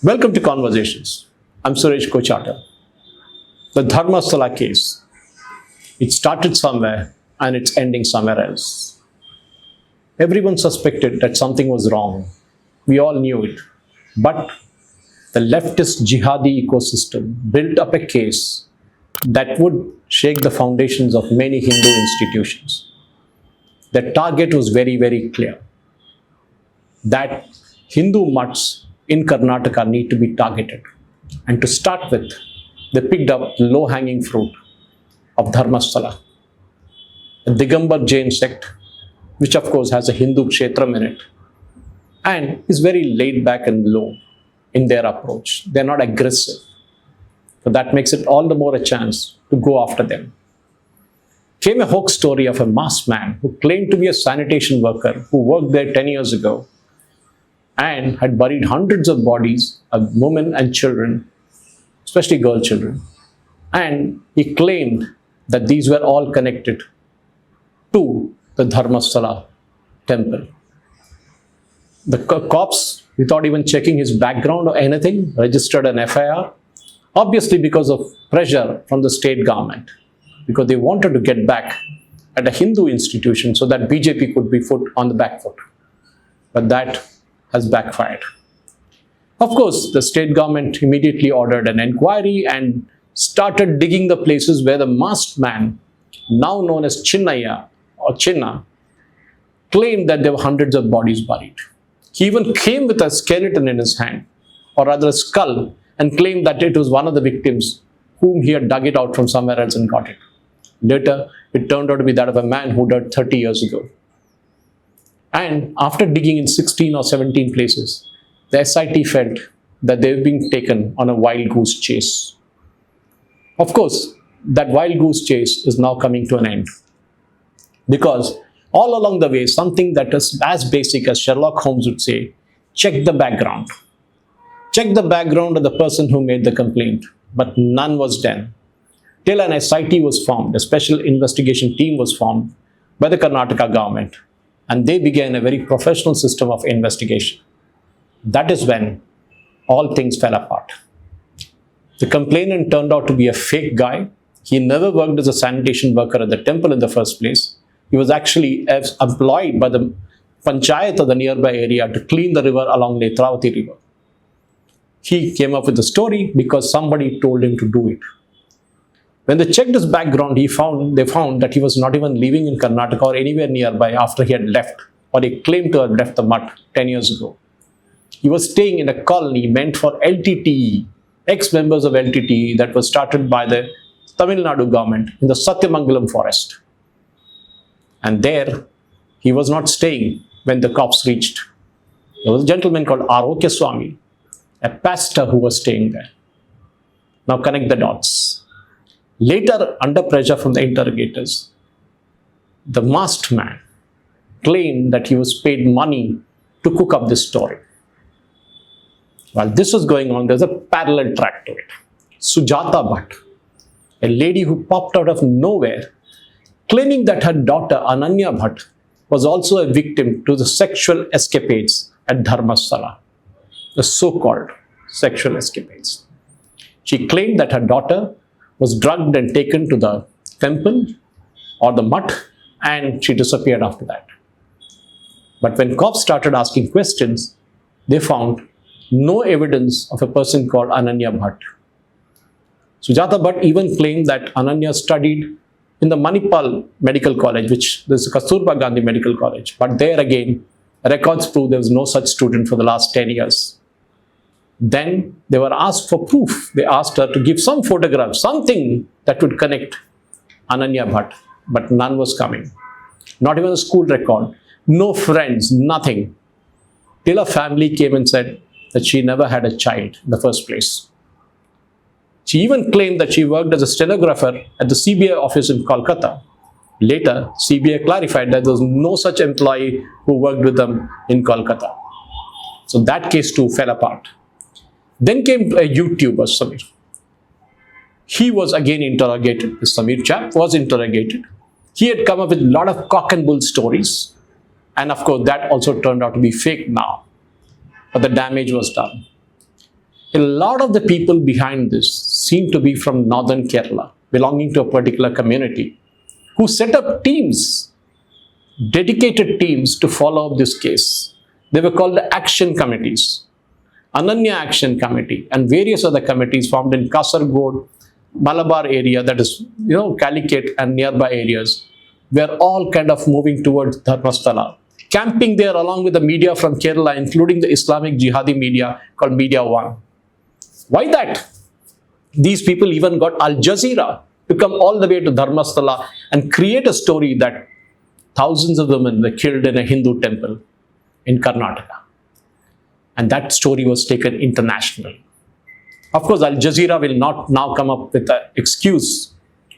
Welcome to Conversations. I'm Suresh Kochata. The Dharmasthala case. It started somewhere and it's ending somewhere else. Everyone suspected that something was wrong. We all knew it. But the leftist jihadi ecosystem built up a case that would shake the foundations of many Hindu institutions. The target was very, very clear. That Hindu mutts in Karnataka need to be targeted. And to start with, they picked up the low-hanging fruit of Dharmasthala, a Digambar Jain sect, which of course has a Hindu kshetram in it, and is very laid back and low in their approach. They're not aggressive. So that makes it all the more a chance to go after them. Came a hoax story of a masked man who claimed to be a sanitation worker who worked there 10 years ago and had buried hundreds of bodies of women and children, especially girl children. And he claimed that these were all connected to the Dharmasthala temple. The cops, without even checking his background or anything, registered an FIR, obviously because of pressure from the state government, because they wanted to get back at a Hindu institution so that BJP could be put on the back foot. But that has backfired. Of course, the state government immediately ordered an inquiry and started digging the places where the masked man, now known as Chinnaya or Chinna, claimed that there were hundreds of bodies buried. He even came with a skeleton in his hand, or rather a skull, and claimed that it was one of the victims whom he had dug it out from somewhere else and got it. Later, it turned out to be that of a man who died 30 years ago. And after digging in 16 or 17 places, the SIT felt that they were being taken on a wild goose chase. Of course, that wild goose chase is now coming to an end. Because all along the way, something that is as basic as Sherlock Holmes would say, check the background. Check the background of the person who made the complaint, but none was done. Till an SIT was formed, a special investigation team was formed by the Karnataka government, and they began a very professional system of investigation. That is when all things fell apart. The complainant turned out to be a fake guy. He never worked as a sanitation worker at the temple in the first place. He was actually employed by the panchayat of the nearby area to clean the river along Netravati river. He came up with the story because somebody told him to do it. When they checked his background, they found that he was not even living in Karnataka or anywhere nearby after he had left, or he claimed to have left the mutt 10 years ago. He was staying in a colony meant for LTTE, ex-members of LTTE, that was started by the Tamil Nadu government in the Satyamangalam forest. And there, he was not staying when the cops reached. There was a gentleman called Arokya Swami, a pastor who was staying there. Now connect the dots. Later, under pressure from the interrogators, the masked man claimed that he was paid money to cook up this story. While this was going on, there's a parallel track to it. Sujata Bhatt, a lady who popped out of nowhere, claiming that her daughter Ananya Bhatt was also a victim to the sexual escapades at Dharmasthala, the so-called sexual escapades. She claimed that her daughter was drugged and taken to the temple or the mutt, and she disappeared after that. But when cops started asking questions, they found no evidence of a person called Ananya Bhatt. Sujata Bhatt even claimed that Ananya studied in the Manipal Medical College, which is Kasturba Gandhi Medical College. But there again, records prove there was no such student for the last 10 years. Then they were asked for proof. They asked her to give some photograph, something that would connect Ananya Bhatt, but none was coming. Not even a school record, no friends, nothing. Till a family came and said that she never had a child in the first place. She even claimed that she worked as a stenographer at the CBI office in Kolkata. Later, CBI clarified that there was no such employee who worked with them in Kolkata. So that case too fell apart. Then came a YouTuber, Samir. He was again interrogated. The Samir chap was interrogated. He had come up with a lot of cock and bull stories. And of course, that also turned out to be fake now. But the damage was done. A lot of the people behind this seem to be from northern Kerala, belonging to a particular community, who set up teams, dedicated teams to follow up this case. They were called the action committees. Ananya Action Committee and various other committees formed in Kasargod, Malabar area, that is, Calicut and nearby areas, were all kind of moving towards Dharmasthala, camping there along with the media from Kerala, including the Islamic jihadi media called Media One. Why that? These people even got Al Jazeera to come all the way to Dharmasthala and create a story that thousands of women were killed in a Hindu temple in Karnataka. And that story was taken internationally. Of course, Al Jazeera will not now come up with an excuse,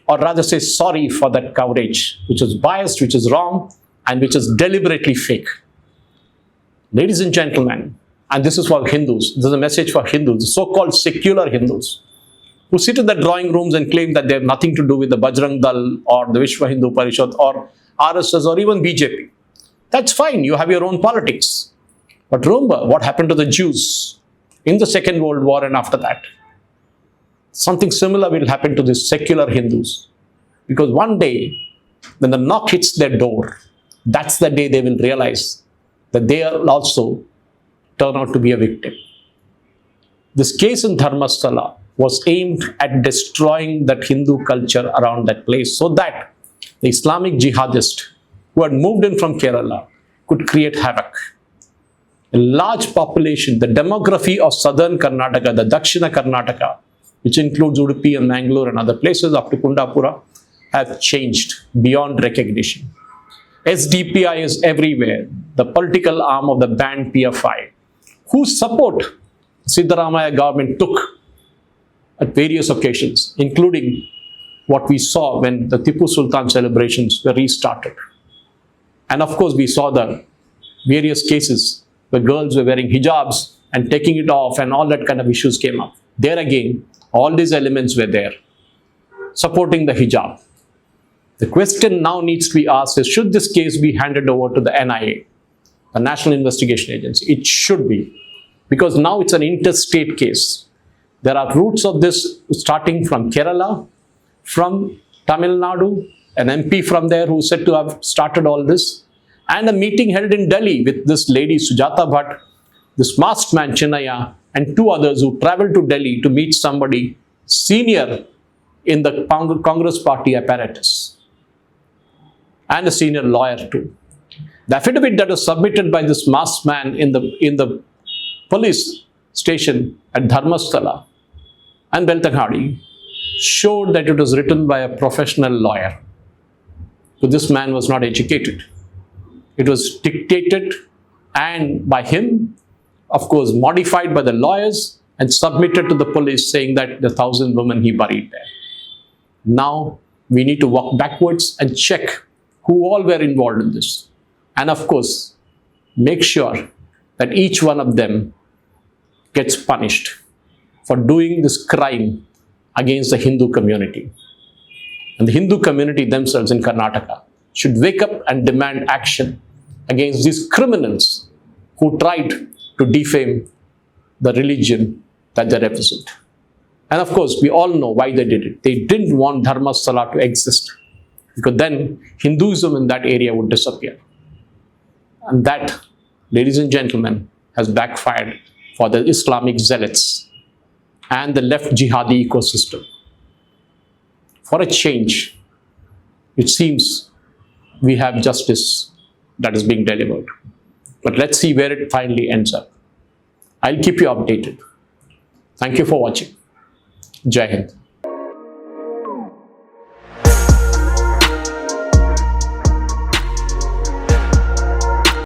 or rather say sorry for that coverage, which was biased, which is wrong, and which is deliberately fake. Ladies and gentlemen, and this is for Hindus, this is a message for Hindus, the so-called secular Hindus, who sit in the drawing rooms and claim that they have nothing to do with the Bajrang Dal or the Vishwa Hindu Parishad or RSS or even BJP. That's fine, you have your own politics. But remember what happened to the Jews in the Second World War and after that. Something similar will happen to these secular Hindus. Because one day, when the knock hits their door, that's the day they will realize that they will also turn out to be a victim. This case in Dharmasthala was aimed at destroying that Hindu culture around that place so that the Islamic jihadists who had moved in from Kerala could create havoc. A large population, the demography of southern Karnataka, the Dakshina Karnataka, which includes Udupi and Mangalore and other places up to Kundapura, have changed beyond recognition. SDPI is everywhere, the political arm of the banned PFI, whose support Siddaramaiah government took at various occasions, including what we saw when the Tipu Sultan celebrations were restarted. And of course, we saw the various cases where girls were wearing hijabs and taking it off and all that kind of issues came up. There again, all these elements were there, supporting the hijab. The question now needs to be asked is, should this case be handed over to the NIA, the National Investigation Agency? It should be, because now it's an interstate case. There are roots of this starting from Kerala, from Tamil Nadu, an MP from there who is said to have started all this, and a meeting held in Delhi with this lady Sujata Bhatt, this masked man Chinnaya, and two others who traveled to Delhi to meet somebody senior in the Congress party apparatus, and a senior lawyer too. The affidavit that was submitted by this masked man in the police station at Dharmasthala and Beltangadi showed that it was written by a professional lawyer. So this man was not educated. It was dictated and by him, of course, modified by the lawyers and submitted to the police saying that the 1,000 women he buried there. Now we need to walk backwards and check who all were involved in this. And of course, make sure that each one of them gets punished for doing this crime against the Hindu community. And the Hindu community themselves in Karnataka should wake up and demand action against these criminals who tried to defame the religion that they represent. And of course, we all know why they did it. They didn't want Dharmasthala to exist, because then Hinduism in that area would disappear. And that, ladies and gentlemen, has backfired for the Islamic zealots and the left jihadi ecosystem. For a change, it seems we have justice that is being delivered. But let's see where it finally ends up. I'll keep you updated. Thank you for watching. Jai Hind.